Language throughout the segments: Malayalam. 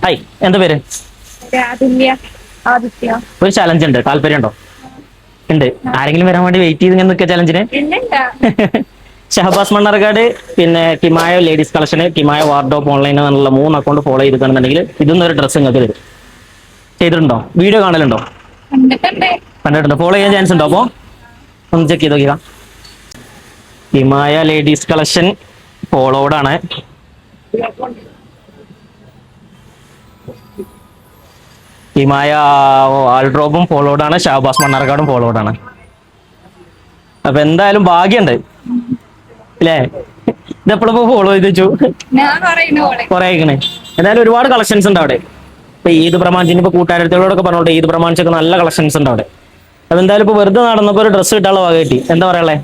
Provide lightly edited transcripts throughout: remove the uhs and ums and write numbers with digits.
ഹായ്, എന്താ പേര്? ഒരു ചലഞ്ച് ഉണ്ട്, താല്പര്യം ഉണ്ടോ? ഉണ്ട്. ആരെങ്കിലും വരാൻ വേണ്ടി വെയിറ്റ് ചെയ്ത് നിൽക്കുക ചലഞ്ചിന്? ഷഹബാസ് മണ്ണാർക്കാട്, പിന്നെ കിമായ ലേഡീസ് കളക്ഷന്, കിമായ വാർഡ്രോബ് ഓൺലൈൻ എന്നുള്ള 3 അക്കൗണ്ട് ഫോളോ ചെയ്തിട്ടുണ്ടെങ്കിൽ ഇതൊന്നും ഒരു ഡ്രസ്സ് നിങ്ങൾക്ക് തരും. ചെയ്തിട്ടുണ്ടോ? വീഡിയോ കാണലുണ്ടോ? കണ്ടിട്ടുണ്ടോ? ഫോളോ ചെയ്യാൻ ചാൻസ് ഉണ്ടോ? അപ്പോ ഒന്ന് ചെക്ക് ചെയ്ത് നോക്കിയാ. കിമായ ലേഡീസ് കളക്ഷൻ ഫോളോഡ് ആണ്. ഹിമായ വാൾഡ്രോബും ഫോളോഡ് ആണ്. ഷഹബാസ് മണ്ണാർക്കാടും ഫോളോഡ് ആണ്. അപ്പൊ എന്തായാലും ഭാഗ്യണ്ട് അല്ലേ? ഇതെപ്പോഴും ഫോളോ ചെയ്ത് വെച്ചു കുറെ ആയിക്കണേ. എന്തായാലും ഒരുപാട് കളക്ഷൻസ് ഉണ്ട് അവിടെ. ഇപ്പൊ ഈദ് പ്രമാണിച്ചിന് ഇപ്പൊ കൂട്ടുകാരത്തികളോടൊക്കെ പറഞ്ഞോട്ടെ, ഈദ് പ്രമാണിച്ചൊക്കെ നല്ല കളക്ഷൻസ് ഉണ്ട് അവിടെ. അപ്പൊ എന്തായാലും ഇപ്പൊ വെറുതെ നടന്നപ്പോ ഒരു ഡ്രസ്സ് കിട്ടാനുള്ള ഭാഗം കിട്ടി. എന്താ പറയാ?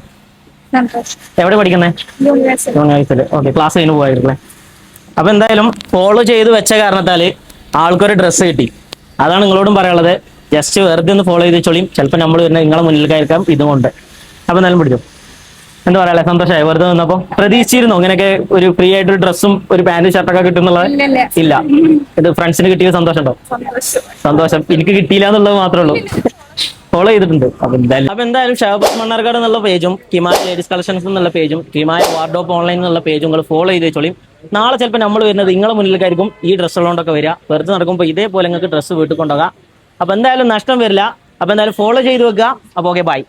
എവിടെ പഠിക്കുന്നേ? യൂണിവേഴ്സിറ്റി. ഓക്കെ, ക്ലാസ് കഴിഞ്ഞ് പോവായിരുന്നേ. അപ്പൊ എന്തായാലും ഫോളോ ചെയ്ത് വെച്ച കാരണത്താല് ആൾക്കൊരു ഡ്രസ്സ് കിട്ടി. അതാണ് നിങ്ങളോടും പറയാനുള്ളത്. ജസ്റ്റ് വെറുതെ ഒന്ന് ഫോളോ ചെയ്ത് വെച്ചോളിയും. ചിലപ്പോൾ നമ്മൾ വരുന്ന നിങ്ങളെ മുന്നിൽ കയറ്റാം ഇതുകൊണ്ട്. അപ്പൊ എന്തായാലും പിടിച്ചു. എന്താ പറയാ, സന്തോഷമായി വെറുതെ നിന്നപ്പോ? പ്രതീക്ഷിച്ചിരുന്നു ഇങ്ങനെയൊക്കെ ഒരു ഫ്രീ ആയിട്ട് ഒരു ഡ്രസ്സും ഒരു പാന്റ് ഷർട്ടൊക്കെ കിട്ടുന്നുള്ളത്? ഇല്ല. ഇത് ഫ്രണ്ട്സിന് കിട്ടിയ സന്തോഷം ഉണ്ടോ? സന്തോഷം. എനിക്ക് കിട്ടിയില്ല എന്നുള്ളത് മാത്രമേ ഉള്ളൂ. ഫോളോ ചെയ്തിട്ടുണ്ട്. അപ്പൊ എന്തായാലും ഷഹബാസ് മണ്ണാർക്കാട് എന്നുള്ള പേജും കിമായ ലേഡീസ് കളക്ഷൻസ് എന്നുള്ള പേജും കിമായ വാർഡ്രോബ് ഓൺലൈൻ എന്നുള്ള പേജും നിങ്ങൾ ഫോളോ ചെയ്ത് വെച്ചോളിയും. നാളെ ചിലപ്പോൾ നമ്മൾ വരുന്നത് നിങ്ങളെ മുന്നിലേക്കായിരിക്കും ഈ ഡ്രസ്സുകളോണ്ടൊക്കെ വരിക. വെറുതെ നടക്കുമ്പോൾ ഇതേപോലെ നിങ്ങൾക്ക് ഡ്രസ്സ് വീട്ടിൽ കൊണ്ടുപോകാം. അപ്പൊ എന്തായാലും നഷ്ടം വരില്ല. അപ്പൊ എന്തായാലും ഫോളോ ചെയ്ത് വെക്കുക. അപ്പൊ ഓക്കെ, ബൈ.